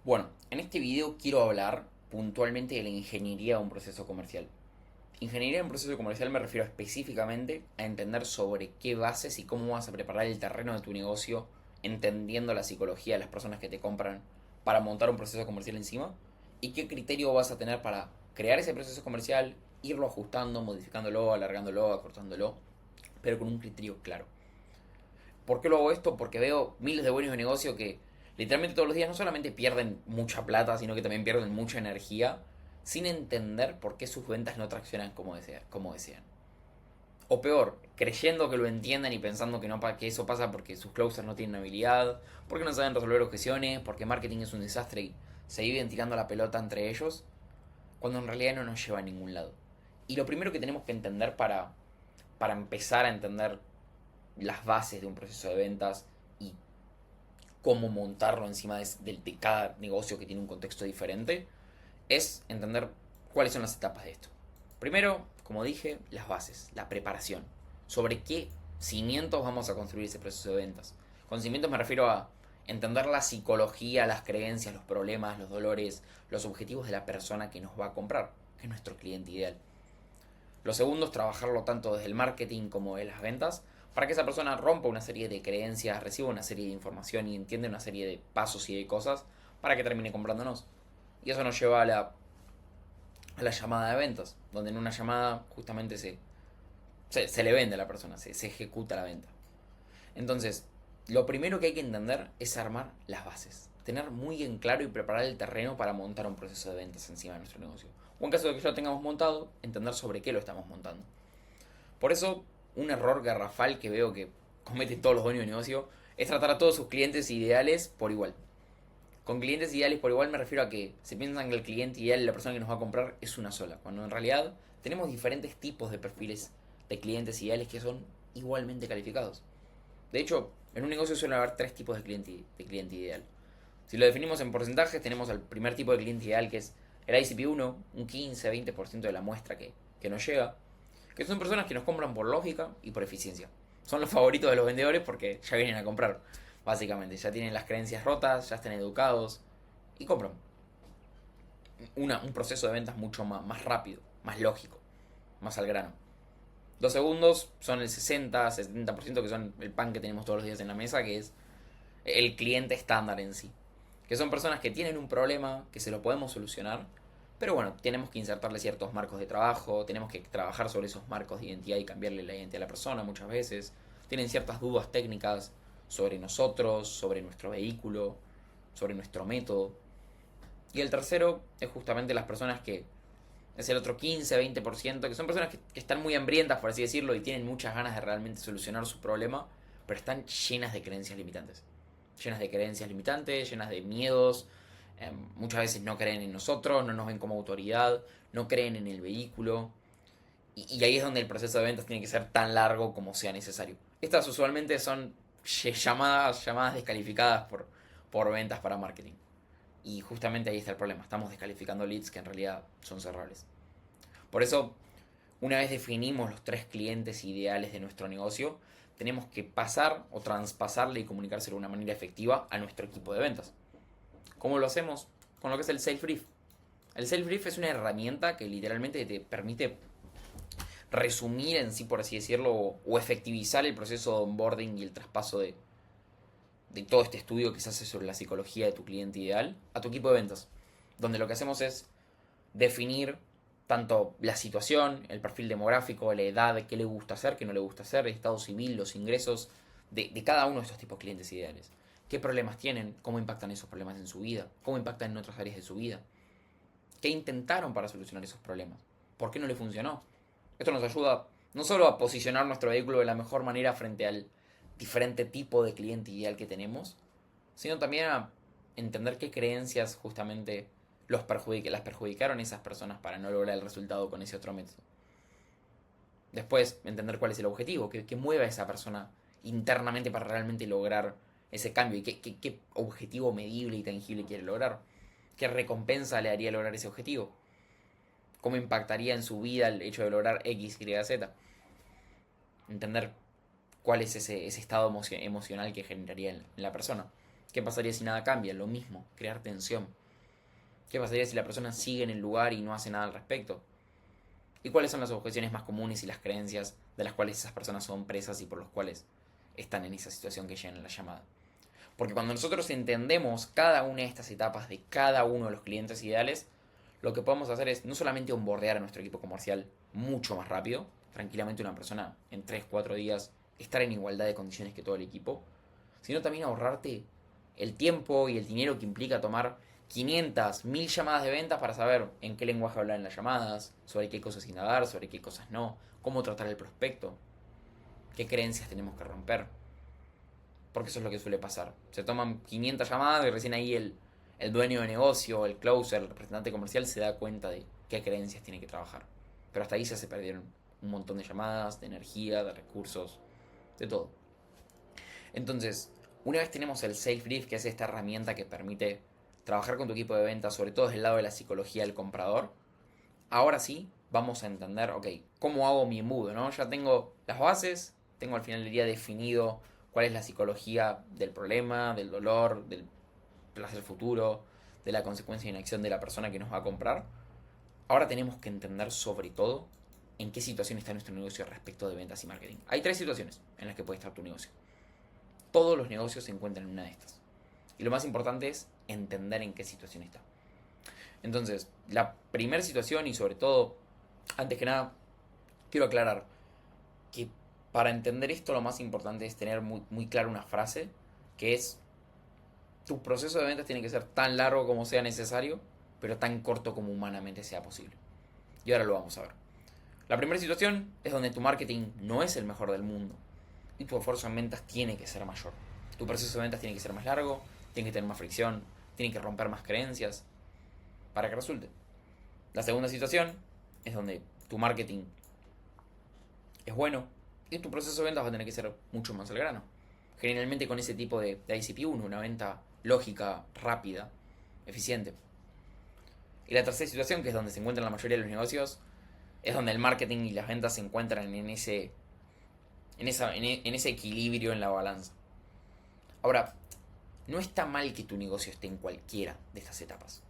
Bueno, en este video quiero hablar puntualmente de la ingeniería de un proceso comercial. Ingeniería de un proceso comercial me refiero específicamente a entender sobre qué bases y cómo vas a preparar el terreno de tu negocio, entendiendo la psicología de las personas que te compran para montar un proceso comercial encima, y qué criterio vas a tener para crear ese proceso comercial, irlo ajustando, modificándolo, alargándolo, acortándolo, pero con un criterio claro. ¿Por qué lo hago esto? Porque veo miles de buenos de negocio que literalmente todos los días no solamente pierden mucha plata, sino que también pierden mucha energía sin entender por qué sus ventas no traccionan como desean. O peor, creyendo que lo entienden y pensando que, no, que eso pasa porque sus closers no tienen habilidad, porque no saben resolver objeciones, porque marketing es un desastre y se viven tirando la pelota entre ellos, cuando en realidad no nos lleva a ningún lado. Y lo primero que tenemos que entender para empezar a entender las bases de un proceso de ventas y cómo montarlo encima de cada negocio que tiene un contexto diferente, es entender cuáles son las etapas de esto. Primero, como dije, las bases, la preparación. Sobre qué cimientos vamos a construir ese proceso de ventas. Con cimientos me refiero a entender la psicología, las creencias, los problemas, los dolores, los objetivos de la persona que nos va a comprar, que es nuestro cliente ideal. Lo segundo es trabajarlo tanto desde el marketing como de las ventas para que esa persona rompa una serie de creencias, reciba una serie de información y entienda una serie de pasos y de cosas para que termine comprándonos. Y eso nos lleva a la llamada de ventas, donde en una llamada justamente se le vende a la persona, se ejecuta la venta. Entonces, lo primero que hay que entender es armar las bases. Tener muy en claro y preparar el terreno para montar un proceso de ventas encima de nuestro negocio. O en caso de que ya lo tengamos montado, entender sobre qué lo estamos montando. Por eso, un error garrafal que veo que cometen todos los dueños de negocio es tratar a todos sus clientes ideales por igual. Con clientes ideales por igual me refiero a que se piensan que el cliente ideal y la persona que nos va a comprar es una sola, cuando en realidad tenemos diferentes tipos de perfiles de clientes ideales que son igualmente calificados. De hecho, en un negocio suele haber tres tipos de cliente ideal. Si lo definimos en porcentajes, tenemos al primer tipo de cliente ideal, que es el ICP1, un 15-20% de la muestra que nos llega, que son personas que nos compran por lógica y por eficiencia. Son los favoritos de los vendedores porque ya vienen a comprar, básicamente. Ya tienen las creencias rotas, ya están educados y compran. Un proceso de ventas mucho más rápido, más lógico, más al grano. Los segundos son el 60-70%, que son el pan que tenemos todos los días en la mesa, que es el cliente estándar en sí. Que son personas que tienen un problema, que se lo podemos solucionar, pero bueno, tenemos que insertarle ciertos marcos de trabajo, tenemos que trabajar sobre esos marcos de identidad y cambiarle la identidad a la persona muchas veces. Tienen ciertas dudas técnicas sobre nosotros, sobre nuestro vehículo, sobre nuestro método. Y el tercero es justamente las personas que es el otro 15-20%, que son personas que están muy hambrientas, por así decirlo, y tienen muchas ganas de realmente solucionar su problema, pero están llenas de creencias limitantes. Llenas de creencias limitantes, llenas de miedos. Muchas veces no creen en nosotros, no nos ven como autoridad, no creen en el vehículo. Y ahí es donde el proceso de ventas tiene que ser tan largo como sea necesario. Estas usualmente son llamadas descalificadas por ventas para marketing. Y justamente ahí está el problema. Estamos descalificando leads que en realidad son cerrables. Por eso, una vez definimos los tres clientes ideales de nuestro negocio, tenemos que pasar o traspasarle y comunicárselo de una manera efectiva a nuestro equipo de ventas. ¿Cómo lo hacemos? Con lo que es el Sales Brief. El Sales Brief es una herramienta que literalmente te permite resumir en sí, por así decirlo, o efectivizar el proceso de onboarding y el traspaso de todo este estudio que se hace sobre la psicología de tu cliente ideal a tu equipo de ventas. Donde lo que hacemos es definir tanto la situación, el perfil demográfico, la edad, qué le gusta hacer, qué no le gusta hacer, el estado civil, los ingresos de cada uno de estos tipos de clientes ideales. ¿Qué problemas tienen? ¿Cómo impactan esos problemas en su vida? ¿Cómo impactan en otras áreas de su vida? ¿Qué intentaron para solucionar esos problemas? ¿Por qué no le funcionó? Esto nos ayuda no solo a posicionar nuestro vehículo de la mejor manera frente al diferente tipo de cliente ideal que tenemos, sino también a entender qué creencias justamente las perjudicaron a esas personas para no lograr el resultado con ese otro método. Después, entender cuál es el objetivo, qué mueve a esa persona internamente para realmente lograr ese cambio y qué objetivo medible y tangible quiere lograr. ¿Qué recompensa le haría lograr ese objetivo? ¿Cómo impactaría en su vida el hecho de lograr X, Y, Z? Entender cuál es ese estado emocional que generaría en la persona. ¿Qué pasaría si nada cambia? Lo mismo, crear tensión. ¿Qué pasaría si la persona sigue en el lugar y no hace nada al respecto? ¿Y cuáles son las objeciones más comunes y las creencias de las cuales esas personas son presas y por los cuales están en esa situación que llegan a la llamada? Porque cuando nosotros entendemos cada una de estas etapas de cada uno de los clientes ideales, lo que podemos hacer es no solamente onboardear a nuestro equipo comercial mucho más rápido, tranquilamente una persona en 3 4 días estar en igualdad de condiciones que todo el equipo, sino también ahorrarte el tiempo y el dinero que implica tomar 500, 1000 llamadas de ventas para saber en qué lenguaje hablar en las llamadas, sobre qué cosas indagar, sobre qué cosas no, cómo tratar el prospecto, qué creencias tenemos que romper. Porque eso es lo que suele pasar. Se toman 500 llamadas y recién ahí el dueño de negocio, el closer, el representante comercial se da cuenta de qué creencias tiene que trabajar. Pero hasta ahí ya se perdieron un montón de llamadas, de energía, de recursos, de todo. Entonces, una vez tenemos el Safe Brief, que es esta herramienta que permite trabajar con tu equipo de ventas, sobre todo desde el lado de la psicología del comprador, ahora sí vamos a entender, ok, ¿cómo hago mi embudo? ¿No? Ya tengo las bases, tengo al final del día definido cuál es la psicología del problema, del dolor, del placer futuro, de la consecuencia de inacción de la persona que nos va a comprar. Ahora tenemos que entender sobre todo en qué situación está nuestro negocio respecto de ventas y marketing. Hay 3 situaciones en las que puede estar tu negocio. Todos los negocios se encuentran en una de estas. Y lo más importante es entender en qué situación está. Entonces, la primera situación y sobre todo, antes que nada, quiero aclarar que para entender esto lo más importante es tener muy clara una frase, que es: tu proceso de ventas tiene que ser tan largo como sea necesario, pero tan corto como humanamente sea posible. Y ahora lo vamos a ver. La primera situación es donde tu marketing no es el mejor del mundo y tu esfuerzo en ventas tiene que ser mayor. Tu proceso de ventas tiene que ser más largo, tiene que tener más fricción, tiene que romper más creencias para que resulte. La segunda situación es donde tu marketing es bueno y tu proceso de ventas va a tener que ser mucho más al grano. Generalmente con ese tipo de ICP1, una venta lógica, rápida, eficiente. Y la tercera situación, que es donde se encuentran la mayoría de los negocios, es donde el marketing y las ventas se encuentran en ese equilibrio en la balanza. Ahora, no está mal que tu negocio esté en cualquiera de estas etapas.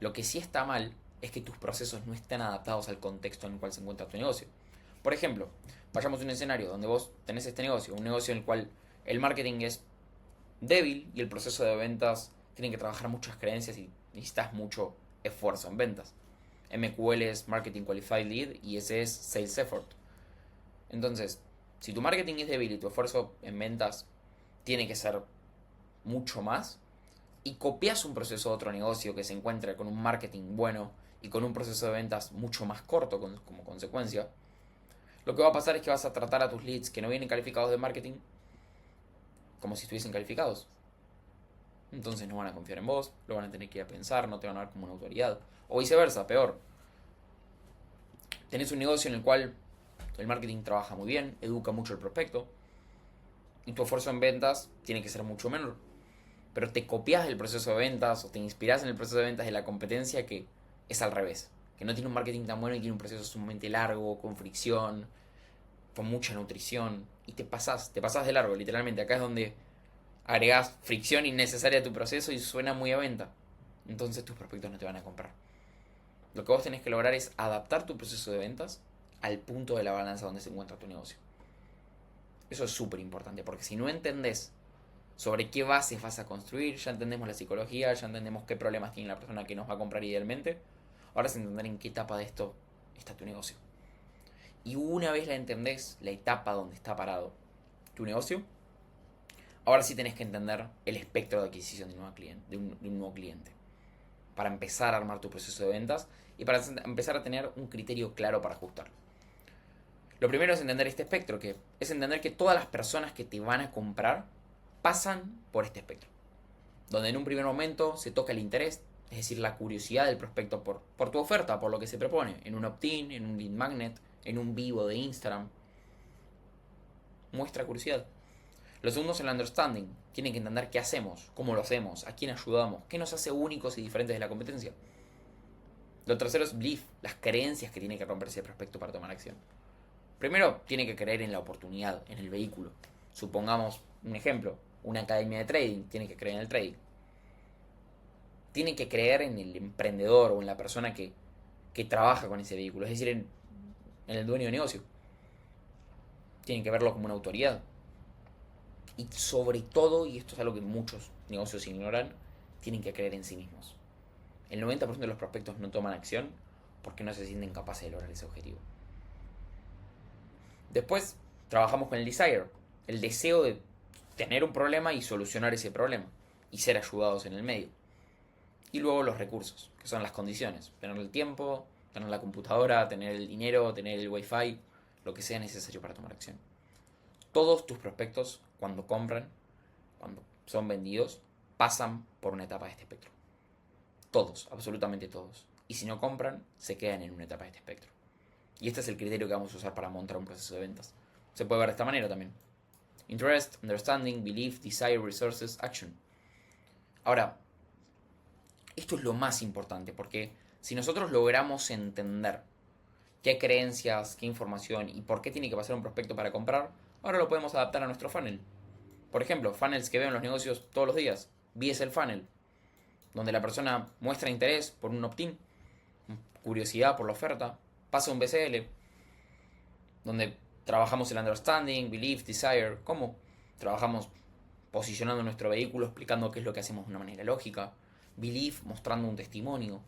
Lo que sí está mal es que tus procesos no estén adaptados al contexto en el cual se encuentra tu negocio. Por ejemplo, vayamos a un escenario donde vos tenés este negocio, un negocio en el cual el marketing es débil y el proceso de ventas tiene que trabajar muchas creencias y necesitas mucho esfuerzo en ventas. MQL es Marketing Qualified Lead y ese es Sales Effort. Entonces, si tu marketing es débil y tu esfuerzo en ventas tiene que ser mucho más, y copias un proceso de otro negocio que se encuentra con un marketing bueno y con un proceso de ventas mucho más corto como consecuencia, lo que va a pasar es que vas a tratar a tus leads que no vienen calificados de marketing como si estuviesen calificados. Entonces no van a confiar en vos, lo van a tener que ir a pensar, no te van a ver como una autoridad. O viceversa, peor. Tenés un negocio en el cual el marketing trabaja muy bien, educa mucho el prospecto, y tu esfuerzo en ventas tiene que ser mucho menor. Pero te copias del proceso de ventas o te inspiras en el proceso de ventas de la competencia que es al revés. Que no tiene un marketing tan bueno y tiene un proceso sumamente largo, con fricción, con mucha nutrición. Y te pasás de largo, literalmente. Acá es donde agregás fricción innecesaria a tu proceso y suena muy a venta. Entonces tus prospectos no te van a comprar. Lo que vos tenés que lograr es adaptar tu proceso de ventas al punto de la balanza donde se encuentra tu negocio. Eso es súper importante, porque si no entendés sobre qué bases vas a construir, ya entendemos la psicología, ya entendemos qué problemas tiene la persona que nos va a comprar idealmente, ahora es entender en qué etapa de esto está tu negocio. Y una vez la entendés, la etapa donde está parado tu negocio, ahora sí tenés que entender el espectro de adquisición de un nuevo cliente. Para empezar a armar tu proceso de ventas y para empezar a tener un criterio claro para ajustar. Lo primero es entender este espectro, que es entender que todas las personas que te van a comprar pasan por este espectro. Donde en un primer momento se toca el interés, es decir, la curiosidad del prospecto por tu oferta, por lo que se propone, en un opt-in, en un lead magnet, en un vivo de Instagram. Muestra curiosidad. Lo segundo es el understanding. Tienen que entender qué hacemos, cómo lo hacemos, a quién ayudamos, qué nos hace únicos y diferentes de la competencia. Lo tercero es belief, las creencias que tiene que romper ese prospecto para tomar acción. Primero, tiene que creer en la oportunidad, en el vehículo. Supongamos un ejemplo, una academia de trading, tiene que creer en el trading. Tiene que creer en el emprendedor o en la persona que trabaja con ese vehículo, es decir, en el dueño de negocio. Tienen que verlo como una autoridad. Y sobre todo, y esto es algo que muchos negocios ignoran, tienen que creer en sí mismos. El 90% de los prospectos no toman acción porque no se sienten capaces de lograr ese objetivo. Después trabajamos con el desire, el deseo de tener un problema y solucionar ese problema y ser ayudados en el medio. Y luego los recursos, que son las condiciones: tener el tiempo, tener la computadora, tener el dinero, tener el wifi, lo que sea necesario para tomar acción. Todos tus prospectos, cuando compran, cuando son vendidos, pasan por una etapa de este espectro. Todos, absolutamente todos. Y si no compran, se quedan en una etapa de este espectro. Y este es el criterio que vamos a usar para montar un proceso de ventas. Se puede ver de esta manera también: interest, understanding, belief, desire, resources, action. Ahora, esto es lo más importante, porque si nosotros logramos entender qué creencias, qué información y por qué tiene que pasar un prospecto para comprar, ahora lo podemos adaptar a nuestro funnel. Por ejemplo, funnels que veo en los negocios todos los días. VSL Funnel, donde la persona muestra interés por un opt-in, curiosidad por la oferta, pasa un BCL, donde trabajamos el understanding, belief, desire, cómo trabajamos posicionando nuestro vehículo, explicando qué es lo que hacemos de una manera lógica, belief, mostrando un testimonio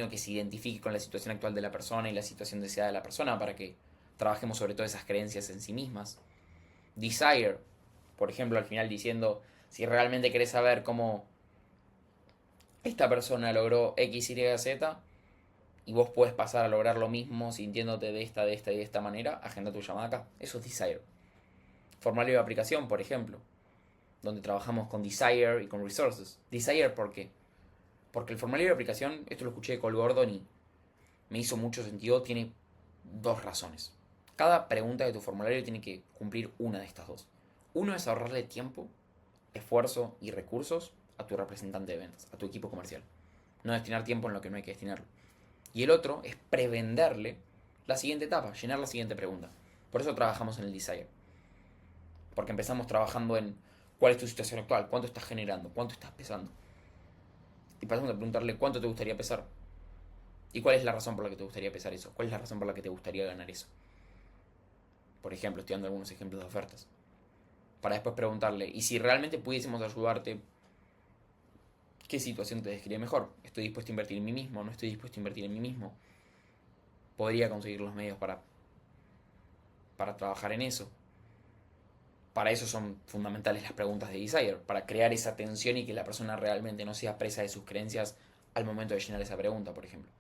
que se identifique con la situación actual de la persona y la situación deseada de la persona para que trabajemos sobre todo esas creencias en sí mismas. Desire, por ejemplo, al final diciendo: si realmente querés saber cómo esta persona logró X, Y, Z, y vos puedes pasar a lograr lo mismo sintiéndote de esta y de esta manera, agenda tu llamada acá. Eso es Desire. Formulario de aplicación, por ejemplo, donde trabajamos con Desire y con Resources. Desire, ¿por qué? Porque el formulario de aplicación, esto lo escuché de Cole Gordon y me hizo mucho sentido, tiene dos razones. Cada pregunta de tu formulario tiene que cumplir una de estas dos. Uno es ahorrarle tiempo, esfuerzo y recursos a tu representante de ventas, a tu equipo comercial. No destinar tiempo en lo que no hay que destinarlo. Y el otro es prevenderle la siguiente etapa, llenar la siguiente pregunta. Por eso trabajamos en el Desire. Porque empezamos trabajando en cuál es tu situación actual, cuánto estás generando, cuánto estás pesando. Y pasamos a preguntarle cuánto te gustaría pesar. ¿Y cuál es la razón por la que te gustaría pesar eso? ¿Cuál es la razón por la que te gustaría ganar eso? Por ejemplo, estoy dando algunos ejemplos de ofertas. Para después preguntarle: ¿y si realmente pudiésemos ayudarte, qué situación te describe mejor? ¿Estoy dispuesto a invertir en mí mismo? ¿No estoy dispuesto a invertir en mí mismo? ¿Podría conseguir los medios para trabajar en eso? Para eso son fundamentales las preguntas de Desire, para crear esa tensión y que la persona realmente no sea presa de sus creencias al momento de llenar esa pregunta, por ejemplo.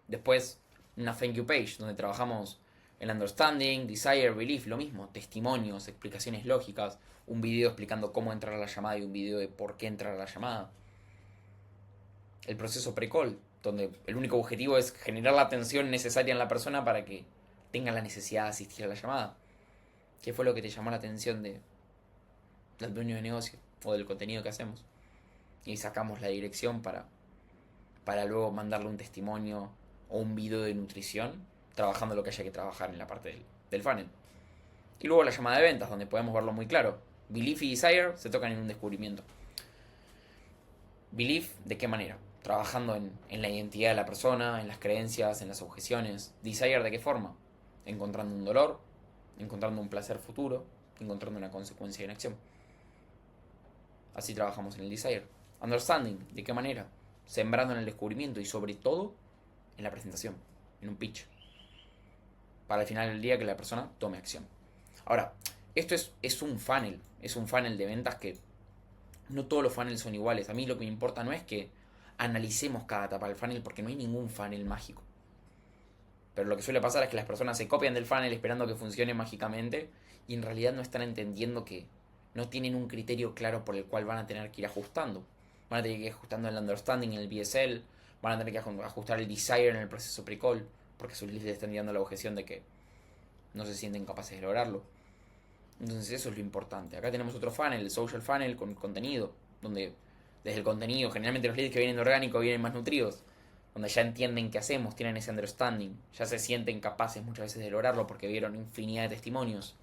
Después, una thank you page, donde trabajamos el understanding, desire, belief, lo mismo, testimonios, explicaciones lógicas, un video explicando cómo entrar a la llamada y un video de por qué entrar a la llamada. El proceso pre-call, donde el único objetivo es generar la atención necesaria en la persona para que tenga la necesidad de asistir a la llamada. ¿Qué fue lo que te llamó la atención del dueño de negocio o del contenido que hacemos? Y sacamos la dirección para luego mandarle un testimonio o un video de nutrición, trabajando lo que haya que trabajar en la parte del funnel. Y luego la llamada de ventas, donde podemos verlo muy claro. Belief y Desire se tocan en un descubrimiento. Belief, ¿de qué manera? Trabajando en la identidad de la persona, en las creencias, en las objeciones. Desire, ¿de qué forma? Encontrando un dolor, encontrando un placer futuro, encontrando una consecuencia en acción. Así trabajamos en el Desire. Understanding, ¿de qué manera? Sembrando en el descubrimiento y sobre todo en la presentación, en un pitch. Para al final del día que la persona tome acción. Ahora, esto es un funnel de ventas que no todos los funnels son iguales. A mí lo que me importa no es que analicemos cada etapa del funnel, porque no hay ningún funnel mágico. Pero lo que suele pasar es que las personas se copian del funnel esperando que funcione mágicamente y en realidad no están entendiendo que no tienen un criterio claro por el cual van a tener que ir ajustando. Van a tener que ir ajustando el understanding en el BSL, van a tener que ajustar el desire en el proceso pre-call, porque sus leads le están dando la objeción de que no se sienten capaces de lograrlo. Entonces eso es lo importante. Acá tenemos otro funnel, el social funnel con contenido, donde desde el contenido, generalmente los leads que vienen de orgánico vienen más nutridos, donde ya entienden qué hacemos, tienen ese understanding, ya se sienten capaces muchas veces de lograrlo porque vieron infinidad de testimonios.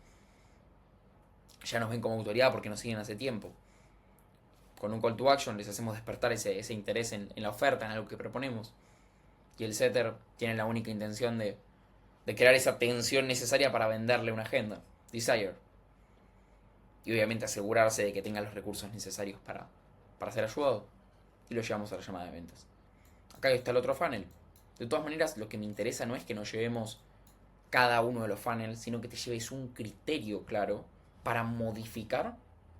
ya nos ven como autoridad porque nos siguen hace tiempo. Con un call to action les hacemos despertar ese interés en la oferta, en algo que proponemos. Y el setter tiene la única intención de crear esa tensión necesaria para venderle una agenda, Desire. Y obviamente asegurarse de que tenga los recursos necesarios para ser ayudado. Y lo llevamos a la llamada de ventas. Acá está el otro funnel. De todas maneras, lo que me interesa no es que nos llevemos cada uno de los funnels, sino que te lleves un criterio claro para modificar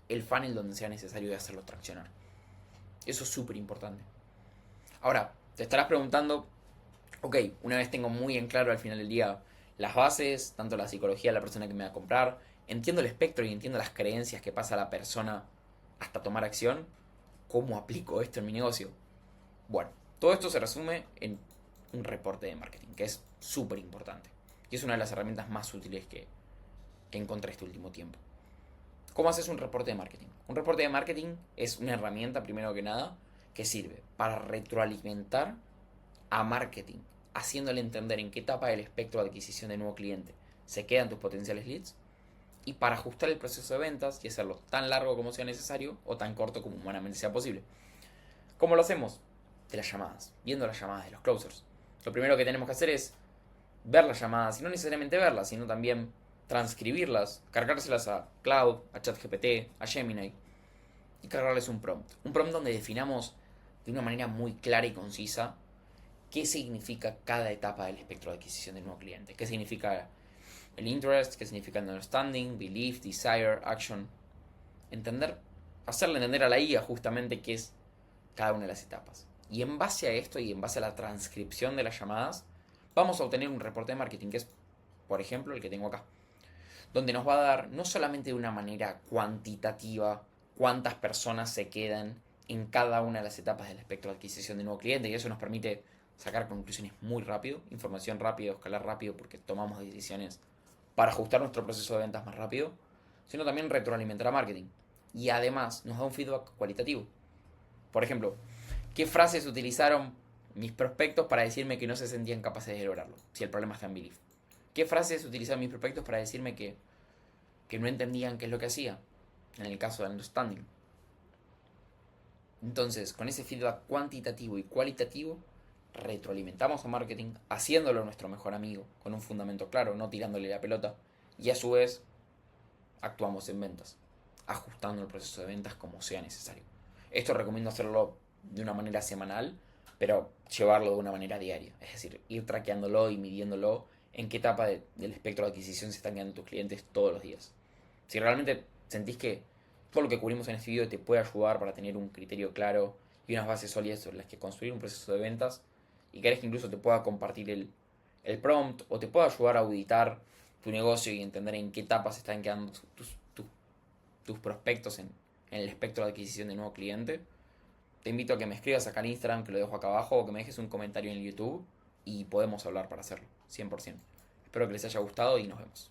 el funnel donde sea necesario de hacerlo traccionar. Eso es súper importante. Ahora, te estarás preguntando, ok, una vez tengo muy en claro al final del día las bases, tanto la psicología de la persona que me va a comprar, entiendo el espectro y entiendo las creencias que pasa la persona hasta tomar acción, ¿cómo aplico esto en mi negocio? Bueno, todo esto se resume en un reporte de marketing, que es súper importante. Y es una de las herramientas más útiles que encontré este último tiempo. ¿Cómo haces un reporte de marketing? Un reporte de marketing es una herramienta, primero que nada, que sirve para retroalimentar a marketing, haciéndole entender en qué etapa del espectro de adquisición de nuevo cliente se quedan tus potenciales leads, y para ajustar el proceso de ventas y hacerlo tan largo como sea necesario o tan corto como humanamente sea posible. ¿Cómo lo hacemos? De las llamadas, viendo las llamadas de los closers. Lo primero que tenemos que hacer es ver las llamadas, y no necesariamente verlas, sino también transcribirlas, cargárselas a Cloud, a ChatGPT, a Gemini, y cargarles un prompt. Un prompt donde definamos de una manera muy clara y concisa qué significa cada etapa del espectro de adquisición del nuevo cliente. ¿Qué significa el interest? ¿Qué significa el understanding, belief, desire, action? Hacerle entender a la IA justamente qué es cada una de las etapas. Y en base a esto y en base a la transcripción de las llamadas, vamos a obtener un reporte de marketing, que es, por ejemplo, el que tengo acá, donde nos va a dar no solamente de una manera cuantitativa cuántas personas se quedan en cada una de las etapas del espectro de adquisición de nuevo cliente, y eso nos permite sacar conclusiones muy rápido, información rápido, escalar rápido, porque tomamos decisiones para ajustar nuestro proceso de ventas más rápido, sino también retroalimentar a marketing. Y además nos da un feedback cualitativo. Por ejemplo, ¿qué frases utilizaron mis prospectos para decirme que no se sentían capaces de lograrlo? Si el problema está en belief. ¿Qué frases utilizaron mis prospectos para decirme que no entendían qué es lo que hacía? En el caso del understanding. Entonces, con ese feedback cuantitativo y cualitativo, retroalimentamos a marketing, haciéndolo nuestro mejor amigo, con un fundamento claro, no tirándole la pelota, y a su vez actuamos en ventas, ajustando el proceso de ventas como sea necesario. Esto recomiendo hacerlo de una manera semanal, pero llevarlo de una manera diaria, es decir, ir traqueándolo y midiéndolo en qué etapa del espectro de adquisición se están quedando tus clientes todos los días. Si realmente sentís que todo lo que cubrimos en este video te puede ayudar para tener un criterio claro y unas bases sólidas sobre las que construir un proceso de ventas, y querés que incluso te pueda compartir el prompt o te pueda ayudar a auditar tu negocio y entender en qué etapas se están quedando tus prospectos en el espectro de adquisición de nuevo cliente, te invito a que me escribas acá en Instagram, que lo dejo acá abajo, o que me dejes un comentario en YouTube y podemos hablar para hacerlo, 100%. Espero que les haya gustado y nos vemos.